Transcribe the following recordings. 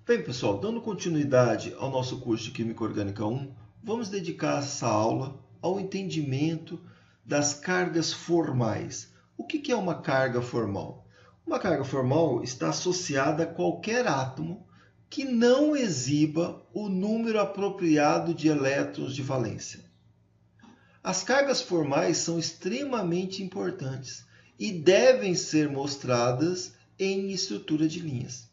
Bem, pessoal, dando continuidade ao nosso curso de Química Orgânica 1, vamos dedicar essa aula ao entendimento das cargas formais. O que é uma carga formal? Uma carga formal está associada a qualquer átomo que não exiba o número apropriado de elétrons de valência. As cargas formais são extremamente importantes e devem ser mostradas em estrutura de linhas.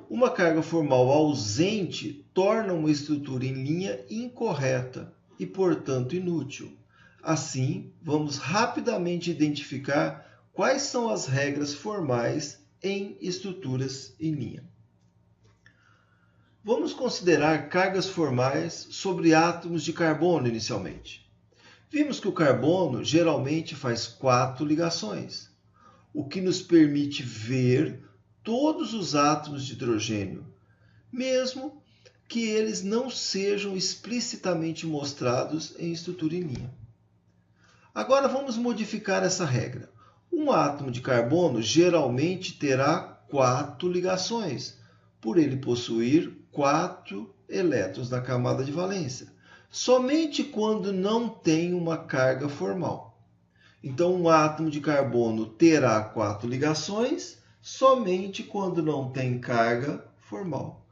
Uma carga formal ausente torna uma estrutura em linha incorreta e, portanto, inútil. Assim, vamos rapidamente identificar quais são as regras formais em estruturas em linha. Vamos considerar cargas formais sobre átomos de carbono inicialmente. Vimos que o carbono geralmente faz 4 ligações, o que nos permite ver todos os átomos de hidrogênio, mesmo que eles não sejam explicitamente mostrados em estrutura em linha. Agora vamos modificar essa regra. Um átomo de carbono geralmente terá 4 ligações, por ele possuir 4 elétrons na camada de valência, somente quando não tem uma carga formal. Então, um átomo de carbono terá 4 ligações somente quando não tem carga formal.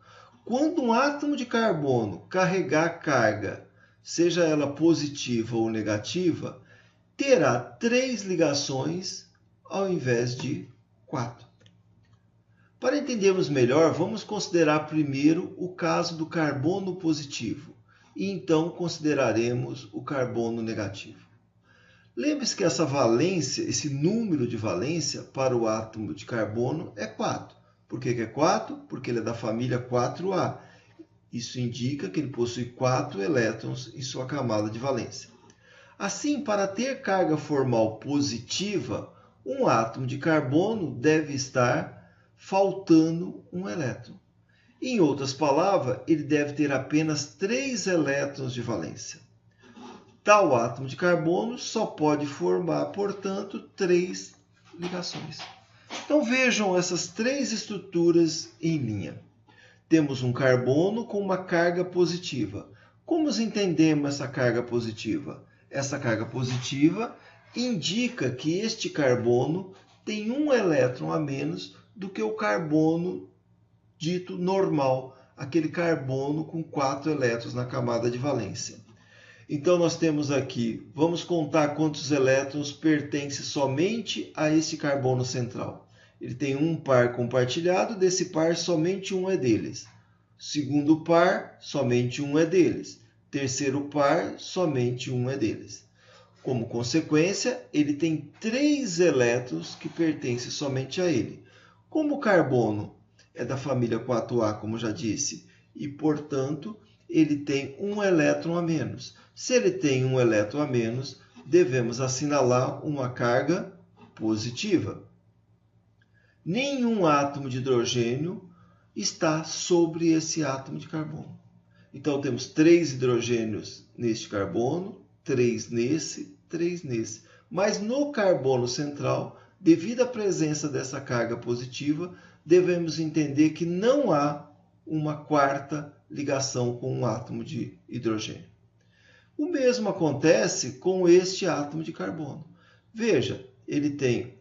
Quando um átomo de carbono carregar carga, seja ela positiva ou negativa, terá 3 ligações ao invés de 4. Para entendermos melhor, vamos considerar primeiro o caso do carbono positivo e então consideraremos o carbono negativo. Lembre-se que essa valência, esse número de valência para o átomo de carbono é 4. Por que é 4? Porque ele é da família 4A. Isso indica que ele possui 4 elétrons em sua camada de valência. Assim, para ter carga formal positiva, um átomo de carbono deve estar faltando um elétron. Em outras palavras, ele deve ter apenas 3 elétrons de valência. Tal átomo de carbono só pode formar, portanto, 3 ligações. Então vejam essas 3 estruturas em linha. Temos um carbono com uma carga positiva. Como entendemos essa carga positiva? Essa carga positiva indica que este carbono tem um elétron a menos do que o carbono dito normal, aquele carbono com 4 elétrons na camada de valência. Então, nós temos aqui, vamos contar quantos elétrons pertencem somente a esse carbono central. Ele tem um par compartilhado, desse par somente um é deles. Segundo par, somente um é deles. Terceiro par, somente um é deles. Como consequência, ele tem 3 elétrons que pertencem somente a ele. Como o carbono é da família 4A, como já disse, e, portanto, ele tem um elétron a menos. Se ele tem um elétron a menos, devemos assinalar uma carga positiva. Nenhum átomo de hidrogênio está sobre esse átomo de carbono. Então, temos 3 hidrogênios neste carbono, 3 nesse, 3 nesse. Mas no carbono central, devido à presença dessa carga positiva, devemos entender que não há uma quarta ligação com um átomo de hidrogênio. O mesmo acontece com este átomo de carbono. Veja, ele tem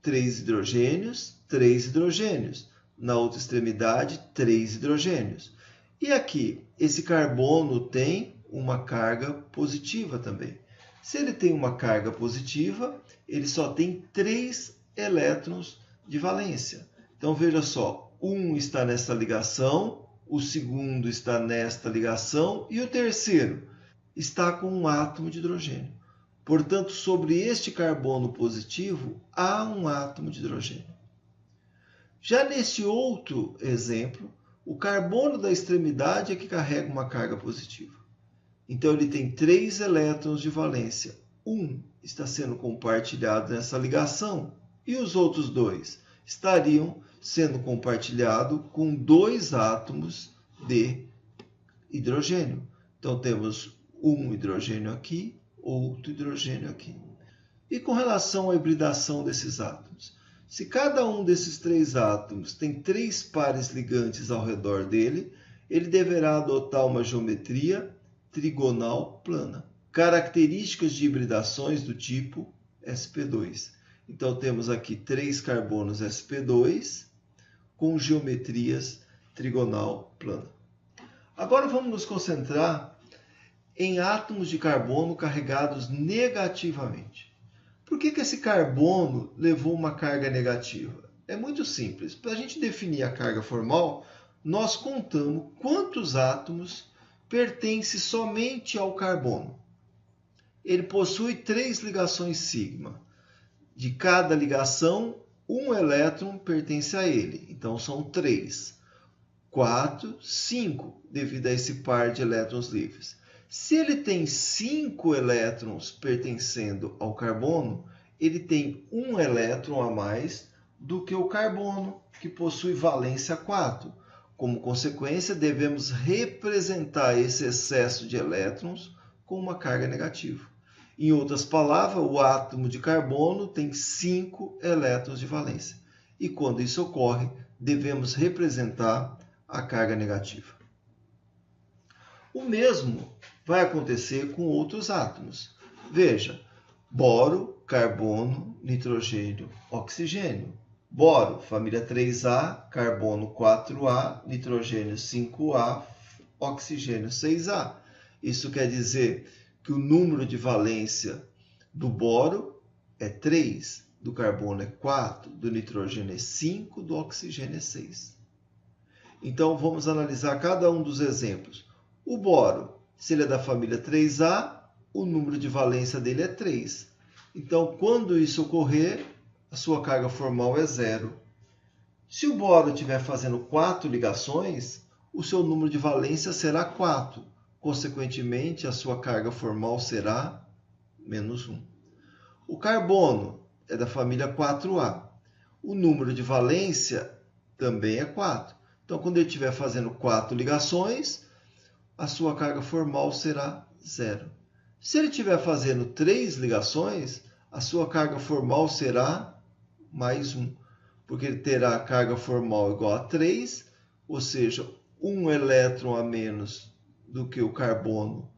3 hidrogênios, 3 hidrogênios. Na outra extremidade, 3 hidrogênios. E aqui, esse carbono tem uma carga positiva também. Se ele tem uma carga positiva, ele só tem 3 elétrons de valência. Então, veja só, um está nessa ligação, o segundo está nesta ligação e o terceiro está com um átomo de hidrogênio. Portanto, sobre este carbono positivo, há um átomo de hidrogênio. Já nesse outro exemplo, o carbono da extremidade é que carrega uma carga positiva. Então, ele tem 3 elétrons de valência. Um está sendo compartilhado nessa ligação e os outros 2 estariam sendo compartilhados com 2 átomos de hidrogênio. Então, temos um hidrogênio aqui, outro hidrogênio aqui. E com relação à hibridação desses átomos? Se cada um desses 3 átomos tem 3 pares ligantes ao redor dele, ele deverá adotar uma geometria trigonal plana. Características de hibridações do tipo sp2. Então, temos aqui 3 carbonos sp2 com geometrias trigonal plana. Agora vamos nos concentrar em átomos de carbono carregados negativamente. Por que esse carbono levou uma carga negativa? É muito simples. Para a gente definir a carga formal, nós contamos quantos átomos pertencem somente ao carbono. Ele possui 3 ligações sigma. De cada ligação, um elétron pertence a ele. Então, são 3. 4, 5, devido a esse par de elétrons livres. Se ele tem 5 elétrons pertencendo ao carbono, ele tem um elétron a mais do que o carbono, que possui valência 4. Como consequência, devemos representar esse excesso de elétrons com uma carga negativa. Em outras palavras, o átomo de carbono tem 5 elétrons de valência. E quando isso ocorre, devemos representar a carga negativa. O mesmo vai acontecer com outros átomos. Veja, boro, carbono, nitrogênio, oxigênio. Boro, família 3A, carbono 4A, nitrogênio 5A, oxigênio 6A. Isso quer dizer que o número de valência do boro é 3, do carbono é 4, do nitrogênio é 5, do oxigênio é 6. Então, vamos analisar cada um dos exemplos. O boro, se ele é da família 3A, o número de valência dele é 3. Então, quando isso ocorrer, a sua carga formal é 0. Se o boro estiver fazendo 4 ligações, o seu número de valência será 4. Consequentemente, a sua carga formal será -1. O carbono é da família 4A. O número de valência também é 4. Então, quando ele estiver fazendo 4 ligações, a sua carga formal será 0. Se ele estiver fazendo 3 ligações, a sua carga formal será +1, porque ele terá a carga formal igual a 3, ou seja, um elétron a menos do que o carbono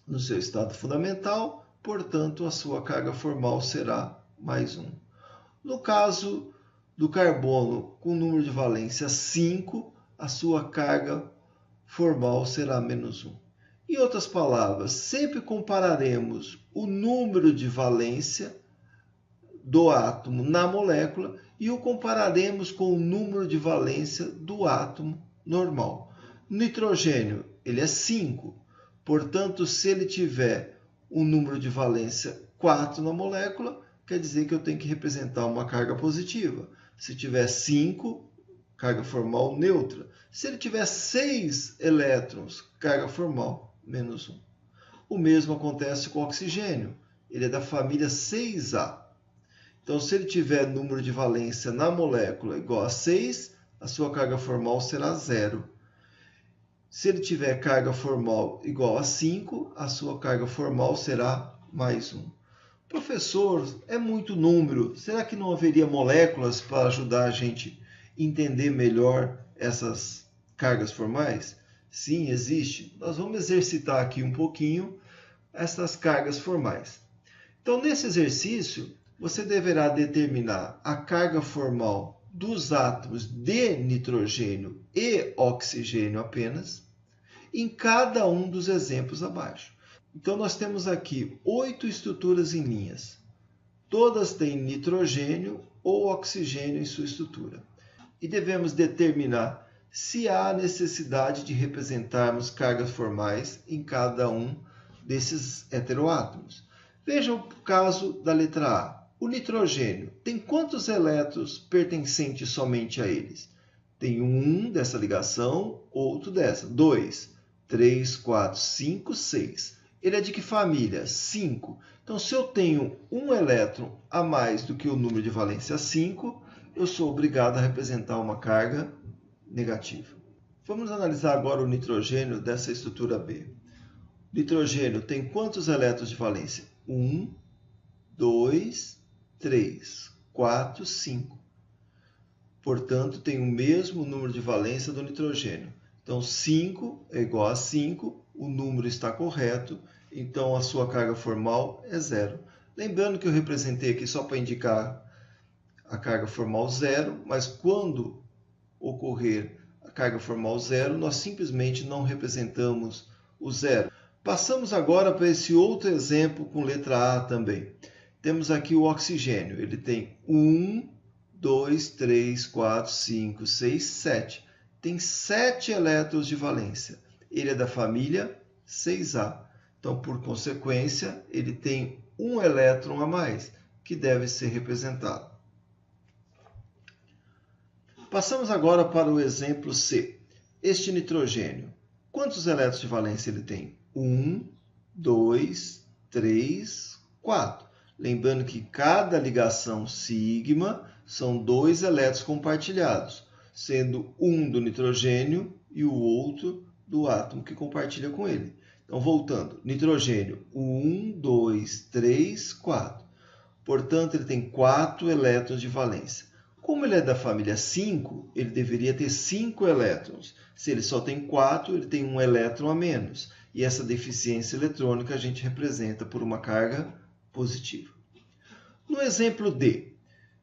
no seu estado fundamental, portanto, a sua carga formal será +1. No caso do carbono com número de valência 5, a sua carga formal será -1. Em outras palavras, sempre compararemos o número de valência do átomo na molécula e o compararemos com o número de valência do átomo normal. No nitrogênio, ele é 5. Portanto, se ele tiver um número de valência 4 na molécula, quer dizer que eu tenho que representar uma carga positiva. Se tiver 5, carga formal neutra. Se ele tiver 6 elétrons, carga formal -1. O mesmo acontece com o oxigênio. Ele é da família 6A. Então, se ele tiver número de valência na molécula igual a 6, a sua carga formal será 0. Se ele tiver carga formal igual a 5, a sua carga formal será +1. Professor, é muito número. Será que não haveria moléculas para ajudar a gente a entender melhor essas cargas formais? Sim, existe. Nós vamos exercitar aqui um pouquinho essas cargas formais. Então, nesse exercício, você deverá determinar a carga formal dos átomos de nitrogênio e oxigênio apenas, em cada um dos exemplos abaixo. Então, nós temos aqui 8 estruturas em linhas. Todas têm nitrogênio ou oxigênio em sua estrutura. E devemos determinar se há necessidade de representarmos cargas formais em cada um desses heteroátomos. Veja o caso da letra A. O nitrogênio tem quantos elétrons pertencentes somente a eles? Tem um dessa ligação, outro dessa. 2, 3, 4, 5, 6. Ele é de que família? 5. Então, se eu tenho um elétron a mais do que o número de valência 5, eu sou obrigado a representar uma carga negativa. Vamos analisar agora o nitrogênio dessa estrutura B. O nitrogênio tem quantos elétrons de valência? 1, 2, 3, 4, 5. Portanto, tem o mesmo número de valência do nitrogênio. Então, 5 é igual a 5, o número está correto, então a sua carga formal é 0. Lembrando que eu representei aqui só para indicar a carga formal 0, mas quando ocorrer a carga formal 0, nós simplesmente não representamos o 0. Passamos agora para esse outro exemplo com letra A também. Temos aqui o oxigênio, ele tem 1, 2, 3, 4, 5, 6, 7. Tem 7 elétrons de valência. Ele é da família 6A. Então, por consequência, ele tem um elétron a mais, que deve ser representado. Passamos agora para o exemplo C. Este nitrogênio, quantos elétrons de valência ele tem? 1, 2, 3, 4. Lembrando que cada ligação sigma são 2 elétrons compartilhados, sendo um do nitrogênio e o outro do átomo que compartilha com ele. Então, voltando, nitrogênio 1, 2, 3, 4. Portanto, ele tem 4 elétrons de valência. Como ele é da família 5, ele deveria ter 5 elétrons. Se ele só tem 4, ele tem um elétron a menos. E essa deficiência eletrônica a gente representa por uma carga positiva. No exemplo D,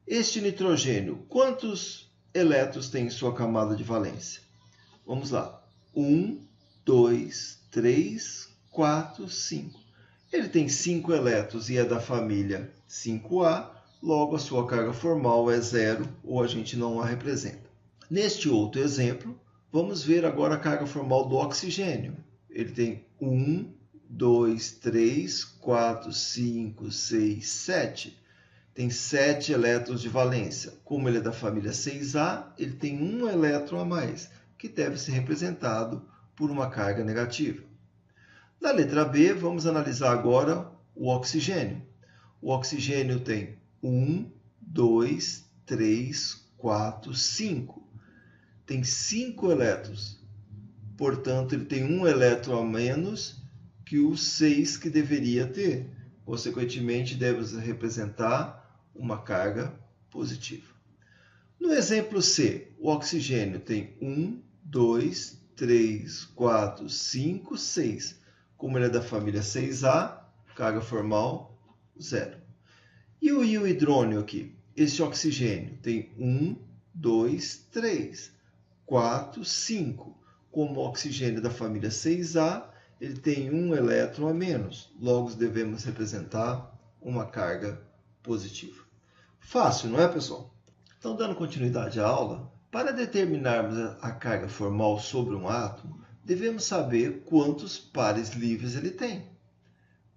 este nitrogênio, quantos elétrons tem em sua camada de valência? Vamos lá. 1, 2, 3, 4, 5. Ele tem 5 elétrons e é da família 5A, logo a sua carga formal é 0 ou a gente não a representa. Neste outro exemplo, vamos ver agora a carga formal do oxigênio. Ele tem 1, 2, 3, 4, 5, 6, 7. Tem 7 elétrons de valência. Como ele é da família 6A, ele tem um elétron a mais, que deve ser representado por uma carga negativa. Na letra B, vamos analisar agora o oxigênio. O oxigênio tem 1, 2, 3, 4, 5. Tem 5 elétrons. Portanto, ele tem um elétron a menos que os 6 que deveria ter. Consequentemente, deve representar uma carga positiva. No exemplo C, o oxigênio tem 1, 2, 3, 4, 5, 6. Como ele é da família 6A, carga formal 0. E o íon hidrônio aqui? Esse oxigênio tem 1, 2, 3, 4, 5. Como o oxigênio da família 6A, ele tem um elétron a menos. Logo, devemos representar uma carga positiva. Fácil, não é, pessoal? Então, dando continuidade à aula, para determinarmos a carga formal sobre um átomo, devemos saber quantos pares livres ele tem,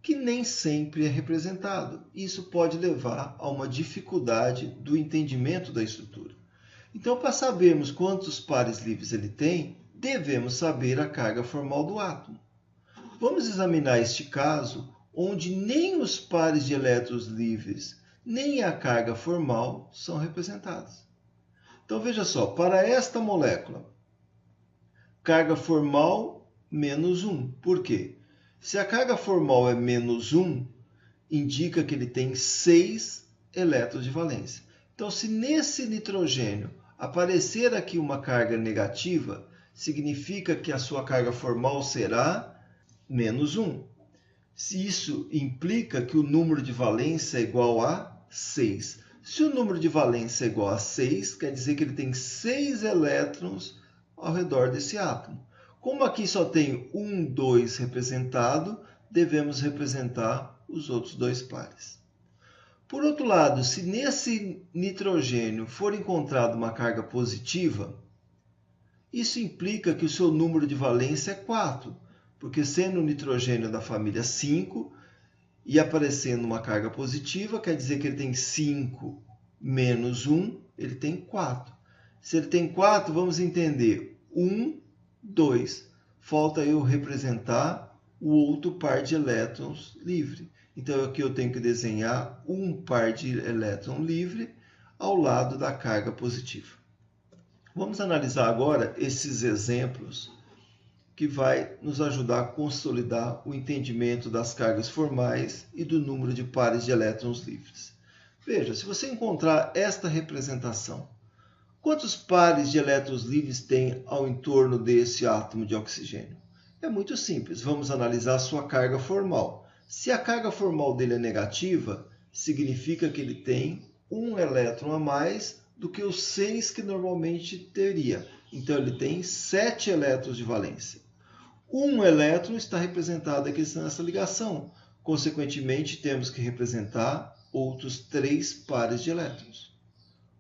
que nem sempre é representado. Isso pode levar a uma dificuldade do entendimento da estrutura. Então, para sabermos quantos pares livres ele tem, devemos saber a carga formal do átomo. Vamos examinar este caso, onde nem os pares de elétrons livres, nem a carga formal são representados. Então, veja só, para esta molécula, carga formal menos 1. Por quê? Se a carga formal é menos 1, indica que ele tem 6 elétrons de valência. Então, se nesse nitrogênio aparecer aqui uma carga negativa, significa que a sua carga formal será menos 1. Se isso implica que o número de valência é igual a 6. Se o número de valência é igual a 6, quer dizer que ele tem 6 elétrons ao redor desse átomo. Como aqui só tem 1, 2 representado, devemos representar os outros 2 pares. Por outro lado, se nesse nitrogênio for encontrada uma carga positiva, isso implica que o seu número de valência é 4, porque sendo o nitrogênio da família 5 e aparecendo uma carga positiva, quer dizer que ele tem 5 menos 1, ele tem 4. Se ele tem 4, vamos entender 1, 2. Falta eu representar o outro par de elétrons livre. Então, aqui eu tenho que desenhar um par de elétron livre ao lado da carga positiva. Vamos analisar agora esses exemplos que vai nos ajudar a consolidar o entendimento das cargas formais e do número de pares de elétrons livres. Veja, se você encontrar esta representação, quantos pares de elétrons livres tem ao entorno desse átomo de oxigênio? É muito simples, vamos analisar a sua carga formal. Se a carga formal dele é negativa, significa que ele tem um elétron a mais do que os 6 que normalmente teria. Então, ele tem 7 elétrons de valência. Um elétron está representado aqui nessa ligação. Consequentemente, temos que representar outros 3 pares de elétrons.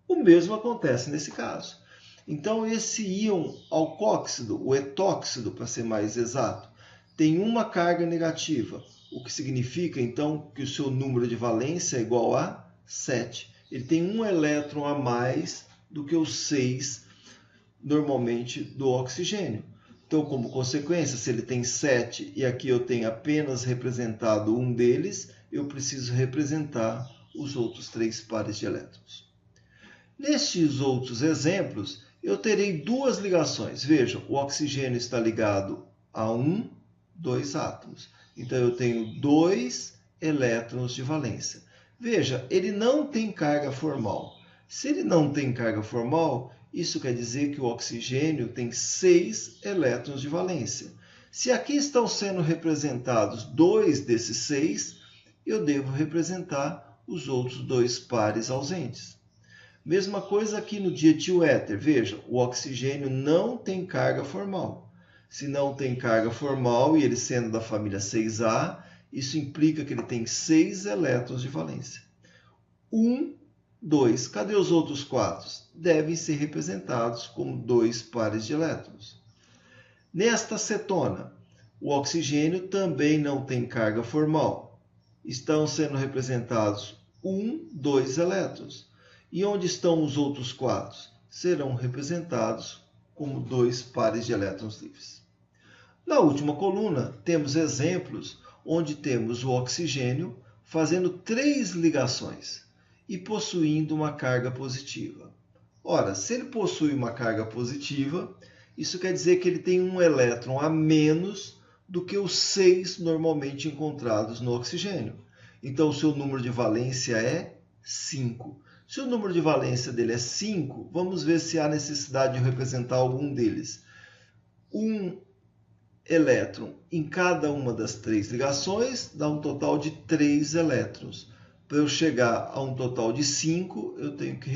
O mesmo acontece nesse caso. Então, esse íon alcóxido, o etóxido, para ser mais exato, tem uma carga negativa, o que significa, então, que o seu número de valência é igual a 7. Ele tem um elétron a mais do que os 6, normalmente, do oxigênio. Então, como consequência, se ele tem 7 e aqui eu tenho apenas representado um deles, eu preciso representar os outros 3 pares de elétrons. Nestes outros exemplos, eu terei duas ligações. Vejam, o oxigênio está ligado a 2 átomos. Então, eu tenho 2 elétrons de valência. Veja, ele não tem carga formal. Se ele não tem carga formal, isso quer dizer que o oxigênio tem 6 elétrons de valência. Se aqui estão sendo representados 2 desses 6, eu devo representar os outros 2 pares ausentes. Mesma coisa aqui no dietiléter. Veja, o oxigênio não tem carga formal. Se não tem carga formal e ele sendo da família 6A, isso implica que ele tem 6 elétrons de valência. 2. Cadê os outros 4? Devem ser representados como 2 pares de elétrons. Nesta cetona, o oxigênio também não tem carga formal. Estão sendo representados 2 elétrons. E onde estão os outros 4? Serão representados como 2 pares de elétrons livres. Na última coluna, temos exemplos onde temos o oxigênio fazendo 3 ligações e possuindo uma carga positiva. Ora, se ele possui uma carga positiva, isso quer dizer que ele tem um elétron a menos do que os 6 normalmente encontrados no oxigênio. Então, o seu número de valência é 5. Se o número de valência dele é 5, vamos ver se há necessidade de representar algum deles. Um elétron em cada uma das 3 ligações dá um total de 3 elétrons. Para eu chegar a um total de 5, eu tenho que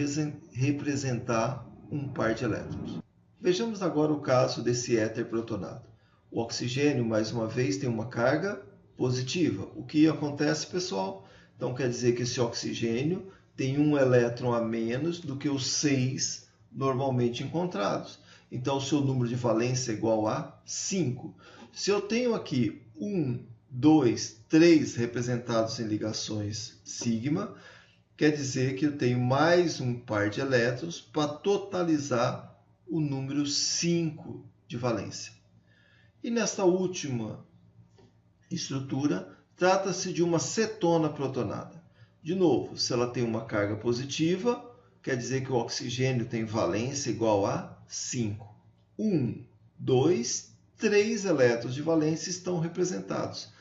representar um par de elétrons. Vejamos agora o caso desse éter protonado. O oxigênio, mais uma vez, tem uma carga positiva. O que acontece, pessoal? Então, quer dizer que esse oxigênio tem um elétron a menos do que os 6 normalmente encontrados. Então, o seu número de valência é igual a 5. Se eu tenho aqui 2, 3 representados em ligações sigma, quer dizer que eu tenho mais um par de elétrons para totalizar o número 5 de valência. E nesta última estrutura, trata-se de uma cetona protonada. De novo, se ela tem uma carga positiva, quer dizer que o oxigênio tem valência igual a 5. 2, 3 elétrons de valência estão representados.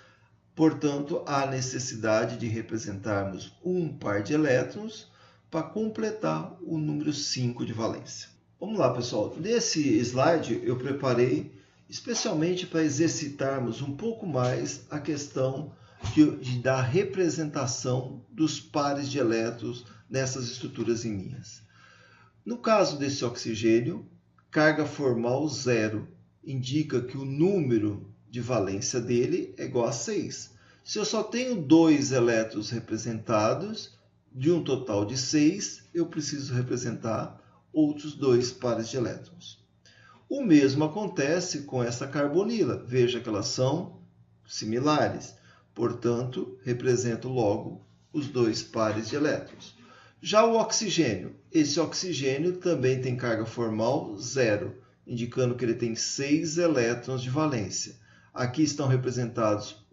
Portanto, há necessidade de representarmos um par de elétrons para completar o número 5 de valência. Vamos lá, pessoal. Nesse slide eu preparei especialmente para exercitarmos um pouco mais a questão da representação dos pares de elétrons nessas estruturas em linhas. No caso desse oxigênio, carga formal 0 indica que o número de valência dele é igual a 6. Se eu só tenho 2 elétrons representados, de um total de 6, eu preciso representar outros 2 pares de elétrons. O mesmo acontece com essa carbonila. Veja que elas são similares. Portanto, represento logo os 2 pares de elétrons. Já o oxigênio. Esse oxigênio também tem carga formal 0, indicando que ele tem 6 elétrons de valência. Aqui estão representados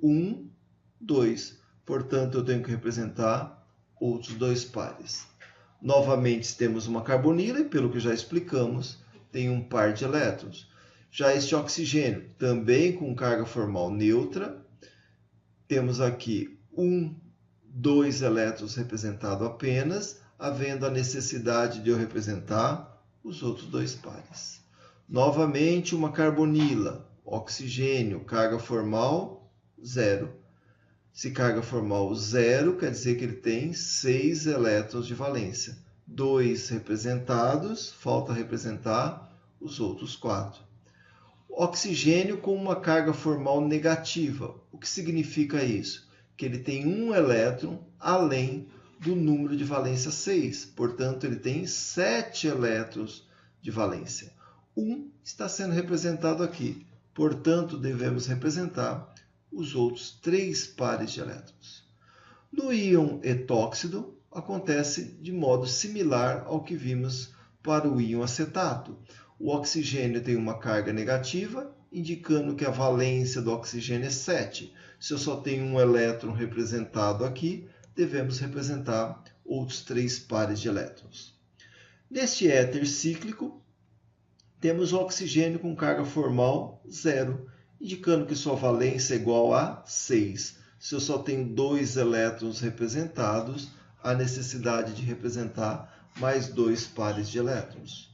2. Portanto, eu tenho que representar outros 2 pares. Novamente, temos uma carbonila e, pelo que já explicamos, tem um par de elétrons. Já este oxigênio, também com carga formal neutra, temos aqui 2 elétrons representados apenas, havendo a necessidade de eu representar os outros 2 pares. Novamente, uma carbonila, oxigênio, carga formal 0. Se carga formal 0, quer dizer que ele tem 6 elétrons de valência. 2 representados, falta representar os outros 4. Oxigênio com uma carga formal negativa. O que significa isso? Que ele tem um elétron além do número de valência 6. Portanto, ele tem 7 elétrons de valência. 1 está sendo representado aqui. Portanto, devemos representar os outros 3 pares de elétrons. No íon etóxido, acontece de modo similar ao que vimos para o íon acetato. O oxigênio tem uma carga negativa, indicando que a valência do oxigênio é 7. Se eu só tenho um elétron representado aqui, devemos representar outros 3 pares de elétrons. Neste éter cíclico, temos o oxigênio com carga formal 0, indicando que sua valência é igual a 6. Se eu só tenho 2 elétrons representados, há necessidade de representar mais 2 pares de elétrons.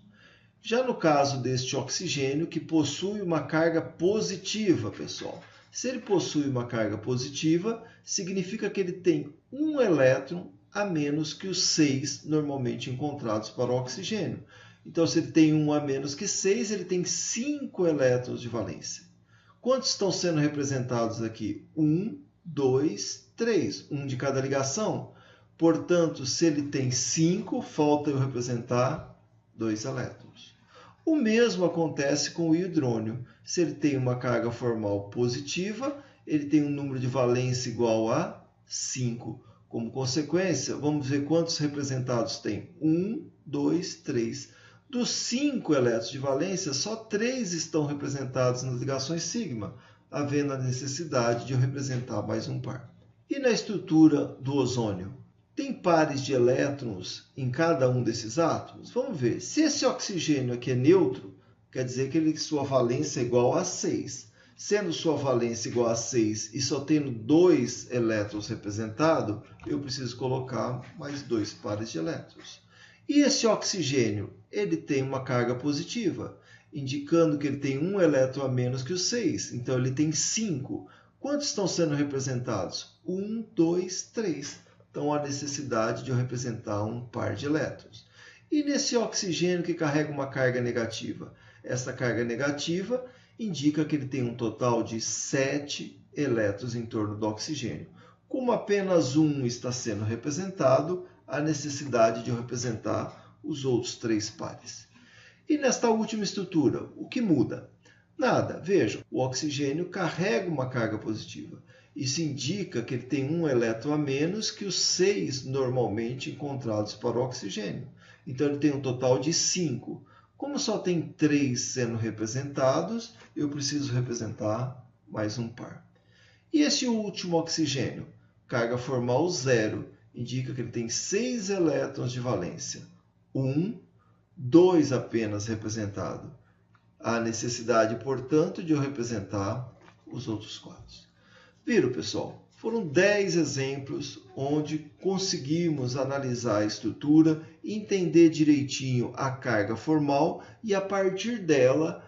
Já no caso deste oxigênio, que possui uma carga positiva, pessoal. Se ele possui uma carga positiva, significa que ele tem um elétron a menos que os 6 normalmente encontrados para o oxigênio. Então, se ele tem um a menos que 6, ele tem 5 elétrons de valência. Quantos estão sendo representados aqui? 1, 2, 3. Um de cada ligação. Portanto, se ele tem 5, falta eu representar 2 elétrons. O mesmo acontece com o hidrônio. Se ele tem uma carga formal positiva, ele tem um número de valência igual a 5. Como consequência, vamos ver quantos representados tem. 1, 2, 3. Dos 5 elétrons de valência, só 3 estão representados nas ligações sigma, havendo a necessidade de eu representar mais um par. E na estrutura do ozônio? Tem pares de elétrons em cada um desses átomos? Vamos ver. Se esse oxigênio aqui é neutro, quer dizer que sua valência é igual a 6. Sendo sua valência igual a 6 e só tendo 2 elétrons representados, eu preciso colocar mais 2 pares de elétrons. E esse oxigênio, ele tem uma carga positiva, indicando que ele tem um elétron a menos que o 6. Então, ele tem 5. Quantos estão sendo representados? 1, 2, 3. Então, há necessidade de eu representar um par de elétrons. E nesse oxigênio que carrega uma carga negativa? Essa carga negativa indica que ele tem um total de 7 elétrons em torno do oxigênio. Como apenas um está sendo representado, há necessidade de eu representar os outros 3 pares. E nesta última estrutura, o que muda? Nada. Vejam, o oxigênio carrega uma carga positiva. Isso indica que ele tem um elétron a menos que os 6 normalmente encontrados para o oxigênio. Então, ele tem um total de 5. Como só tem 3 sendo representados, eu preciso representar mais um par. E esse último oxigênio? Carga formal 0. Indica que ele tem 6 elétrons de valência. 1, 2 apenas representado. Há necessidade, portanto, de eu representar os outros 4. Viram, pessoal? Foram 10 exemplos onde conseguimos analisar a estrutura, entender direitinho a carga formal e, a partir dela,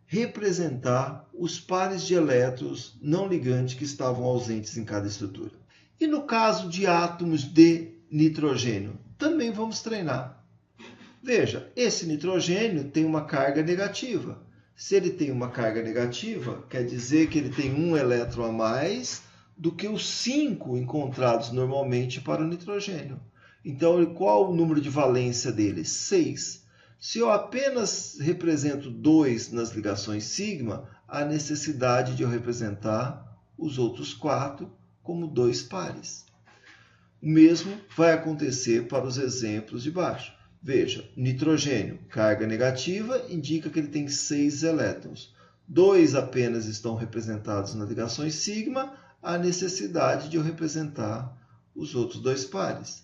representar os pares de elétrons não ligantes que estavam ausentes em cada estrutura. E no caso de átomos de nitrogênio, também vamos treinar. Veja, esse nitrogênio tem uma carga negativa. Se ele tem uma carga negativa, quer dizer que ele tem um elétron a mais do que os 5 encontrados normalmente para o nitrogênio. Então, qual o número de valência dele? 6. Se eu apenas represento 2 nas ligações sigma, há necessidade de eu representar os outros 4 como 2 pares. O mesmo vai acontecer para os exemplos de baixo. Veja, nitrogênio, carga negativa, indica que ele tem 6 elétrons. 2 apenas estão representados nas ligações sigma, há necessidade de eu representar os outros 2 pares.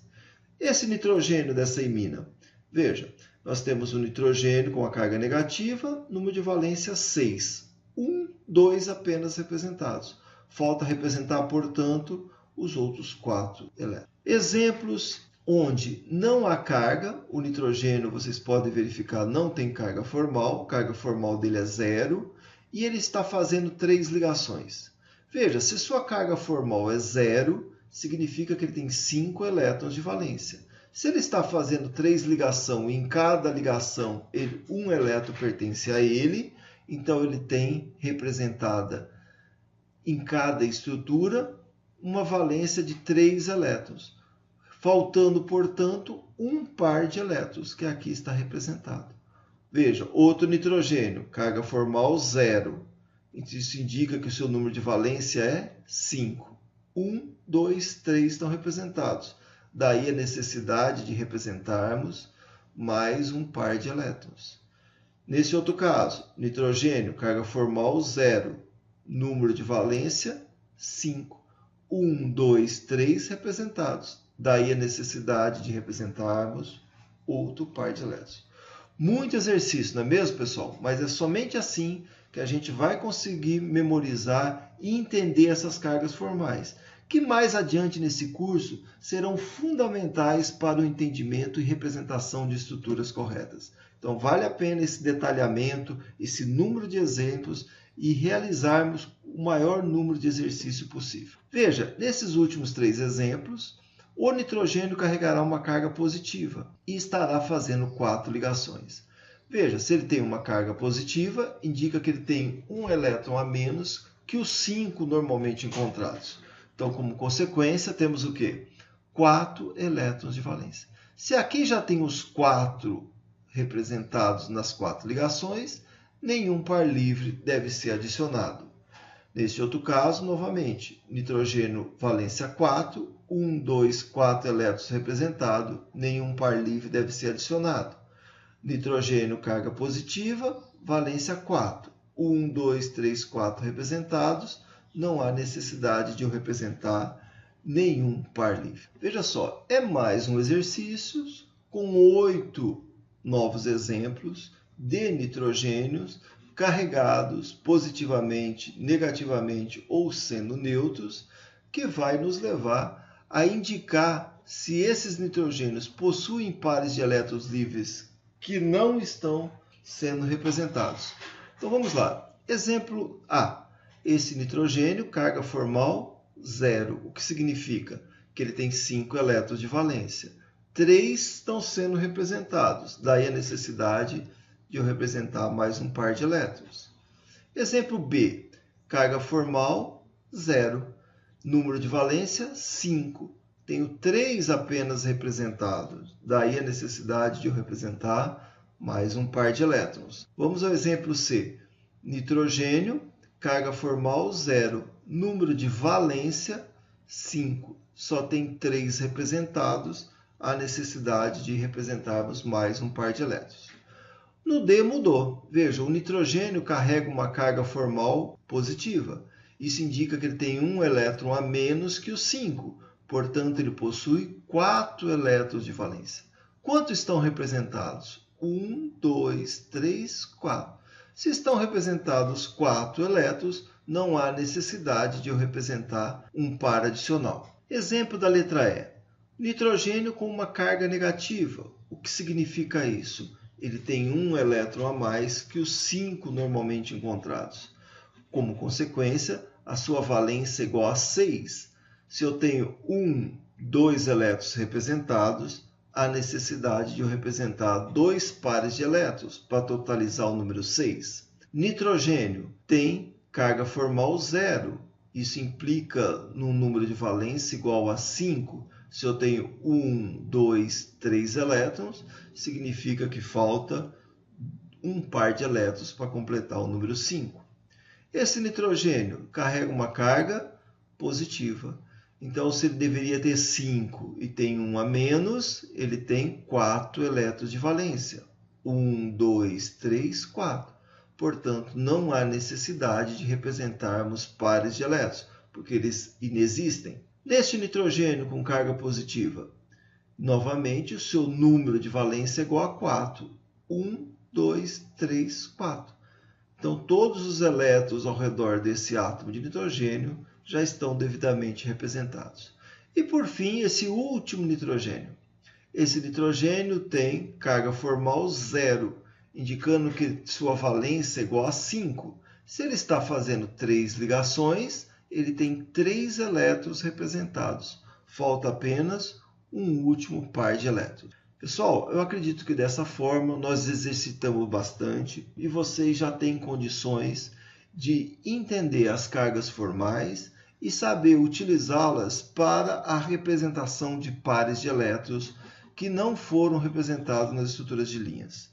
Esse nitrogênio dessa imina, veja, nós temos o nitrogênio com a carga negativa, número de valência 6. 1, 2 apenas representados. Falta representar, portanto, os outros 4 elétrons. Exemplos onde não há carga, o nitrogênio, vocês podem verificar, não tem carga formal, a carga formal dele é 0, e ele está fazendo 3 ligações. Veja, se sua carga formal é 0, significa que ele tem 5 elétrons de valência. Se ele está fazendo 3 ligações e em cada ligação um elétron pertence a ele, então ele tem representada em cada estrutura uma valência de 3 elétrons, faltando, portanto, um par de elétrons, que aqui está representado. Veja, outro nitrogênio, carga formal 0. Isso indica que o seu número de valência é 5. 1, 2, 3 estão representados. Daí a necessidade de representarmos mais um par de elétrons. Nesse outro caso, nitrogênio, carga formal 0, número de valência 5. 1, 2, 3 representados. Daí a necessidade de representarmos outro par de elétrons. Muito exercício, não é mesmo, pessoal? Mas é somente assim que a gente vai conseguir memorizar e entender essas cargas formais, que mais adiante nesse curso serão fundamentais para o entendimento e representação de estruturas corretas. Então, vale a pena esse detalhamento, esse número de exemplos e realizarmos o maior número de exercícios possível. Veja, nesses últimos 3 exemplos, o nitrogênio carregará uma carga positiva e estará fazendo 4 ligações. Veja, se ele tem uma carga positiva, indica que ele tem um elétron a menos que os 5 normalmente encontrados. Então, como consequência, temos o quê? 4 elétrons de valência. Se aqui já tem os 4 representados nas 4 ligações, nenhum par livre deve ser adicionado. Neste outro caso, novamente, nitrogênio valência 4, 1, 2, 4 elétrons representados, nenhum par livre deve ser adicionado. Nitrogênio carga positiva, valência 4, 1, 2, 3, 4 representados, não há necessidade de eu representar nenhum par livre. Veja só, é mais um exercício com 8 novos exemplos de nitrogênios carregados positivamente, negativamente ou sendo neutros, que vai nos levar a indicar se esses nitrogênios possuem pares de elétrons livres que não estão sendo representados. Então vamos lá. Exemplo A. Esse nitrogênio, carga formal 0, o que significa que ele tem 5 elétrons de valência. 3 estão sendo representados, daí a necessidade de eu representar mais um par de elétrons. Exemplo B, carga formal 0, número de valência 5. Tenho 3 apenas representados, daí a necessidade de eu representar mais um par de elétrons. Vamos ao exemplo C, nitrogênio, carga formal 0, número de valência 5. Só tem 3 representados, há necessidade de representarmos mais um par de elétrons. No D mudou. Veja, o nitrogênio carrega uma carga formal positiva. Isso indica que ele tem um elétron a menos que os 5. Portanto, ele possui 4 elétrons de valência. Quantos estão representados? 1, 2, 3, 4. Se estão representados 4 elétrons, não há necessidade de eu representar um par adicional. Exemplo da letra E. Nitrogênio com uma carga negativa. O que significa isso? Ele tem um elétron a mais que os 5 normalmente encontrados. Como consequência, a sua valência é igual a 6. Se eu tenho 2 elétrons representados, há necessidade de eu representar 2 pares de elétrons para totalizar o número 6. Nitrogênio tem carga formal 0. Isso implica num número de valência igual a 5. Se eu tenho 2, 3 elétrons, significa que falta um par de elétrons para completar o número 5. Esse nitrogênio carrega uma carga positiva. Então, se ele deveria ter 5 e tem 1 a menos, ele tem 4 elétrons de valência. 1, 2, 3, 4. Portanto, não há necessidade de representarmos pares de elétrons, porque eles inexistem. Neste nitrogênio com carga positiva, novamente o seu número de valência é igual a 4. 1, 2, 3, 4. Então, todos os elétrons ao redor desse átomo de nitrogênio já estão devidamente representados. E por fim, esse último nitrogênio. Esse nitrogênio tem carga formal 0, indicando que sua valência é igual a 5. Se ele está fazendo 3 ligações, ele tem 3 elétrons representados. Falta apenas um último par de elétrons. Pessoal, eu acredito que dessa forma nós exercitamos bastante e vocês já têm condições de entender as cargas formais e saber utilizá-las para a representação de pares de elétrons que não foram representados nas estruturas de linhas.